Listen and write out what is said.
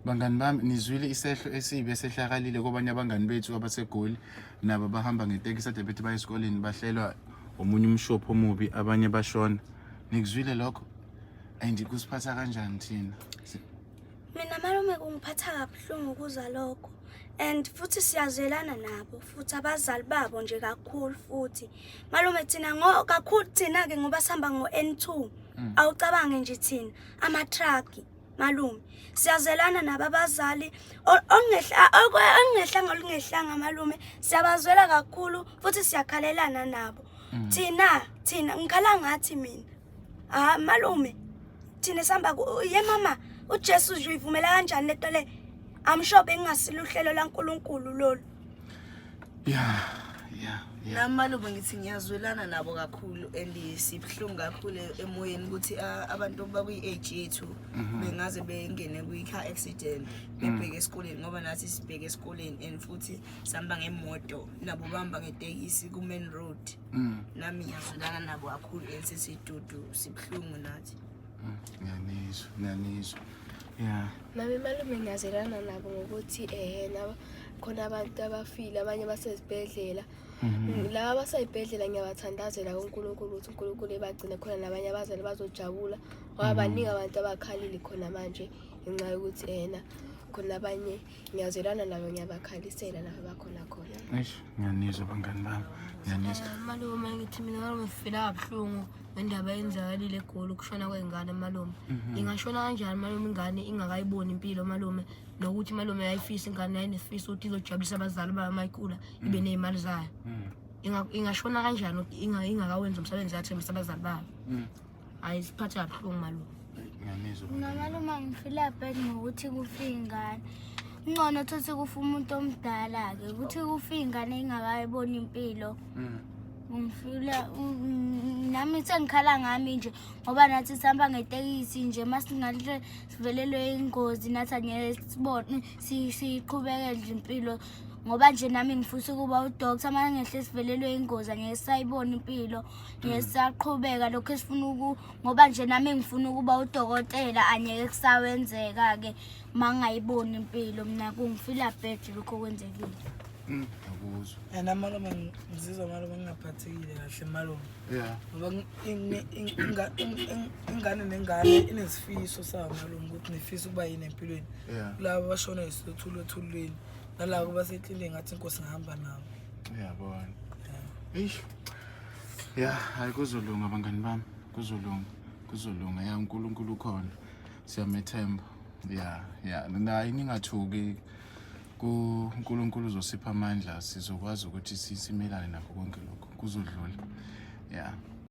Bangani bami nizwile isehlo esibi esehlakalile kwabanye abangani bethu abaseGoli nabo bahamba ngetekisi ade bethi baye esikoleni bahlelwa omunye umshophi omubi abanye bashona. Nikuzwile lokho? And kusiphatha kanjani thina? Mina malume kungiphatha kabuhlungu ukuzwa lokho. And futhi siyazwelana nabo futhi abazali babo nje kakhulu futhi. Malume thina kakhulu thina ke ngoba sihamba ngo-N2. Awucabange nje thina ama-truck malume. Siyazelana nabo abazali ongehlanga olungehlanga malume. Siyabazwela kakhulu futhi siyakhalelana nabo. Thina ngikhala ngathi mina. Malume thina sihamba ye mama uJesu nje uyivumela kanjani lento le? Amsho bengasile uhlelo laNkulunkulu lolu. Yeah. Nami malume ngithi ngiyazwelana nabo kakhulu and sibhlungu kakhulu emoyeni ukuthi abantu bakwi-age yethu bengaze bengene kwi-car accident bebheke esikoleni ngoba nathi sibheke esikoleni and futhi sihamba ngemoto nabo bahamba ngetekisi ku-main road. Nami ngiyazwelana nabo kakhulu and sesidudu sibhlungu nathi. Ngiyanizwa. Yeah. Nami malume ngiyazwelana nabo ngokuthi nabo khona abantu abafile abanye basezibhedlela. Laba abasayibhedlela ngiyabathandazela kuNkulunkulu ukuthi uNkulunkulu ebagcine khona nabanye abazali bazojabula ngoba baningi abantu abakhalile khona manje ngenxa yokuthi khona abanye ngiyazwelana nabo ngiyabakhalisela lapha bakhona khona. Ngiyanizwa bangani bami. Ngiyanizwa. Malume ngithi mina malume ngifela kabuhlungu ngendaba yenzakalile eGoli ukushona kwengane malume. Ingashona kanjani malume ingane ingakayiboni impilo malume nokuthi malume ayifisa ingane yayinesifisa ukuthi izojabulisa abazali bayo mayikhula ibe nezimali zayo. Ingashona kanjani ukuthi ingakawenza umsebenzi yathembisa abazali bayo. Ayisiphatha kabuhlungu malume. Ngiyanizwa. Malume ngifila bad ngokuthi kufa ingane. Ngcono thothi kufa umuntu omdala ke ukuthi kufa ingane ingakayiboni impilo. Ngifila nami sengikhala ngami nje ngoba nathi sihamba ngetekisi nje masingahle sivelelwe ingozi nathi angeke sibone siqhubeke nje impilo ngoba nje nami ngifisa ukuba udoctor mangehle sivelelwe ingozi angeke sayibona impilo ngeke saqhubeka lokho esifuna ngoba nje nami ngifuna ukuba udokotela angeke kusawenzeka ke mangayibona impilo mina kungifila bad lokho kwenzekile. Akuzwa. Nami malume ngizizwa malume ngingaphathekile kahle malume. Yeah. Ngoba ingane nengane inesifiso sayo malume ukuthi nifisa ukuba yini empilweni. Labo bashona isithulethuleni nalabo baseklini ngathi inkosi ngihamba nabo. Uyabona. Hayi kuzolunga bangani bami. Kuzolunga ya uNkulunkulu khona. Siyamethemba. Nayi ningathuki uNkulunkulu uzosipha amandla sizokwazi ukuthi simelane nakho konke lokho kuzodlula.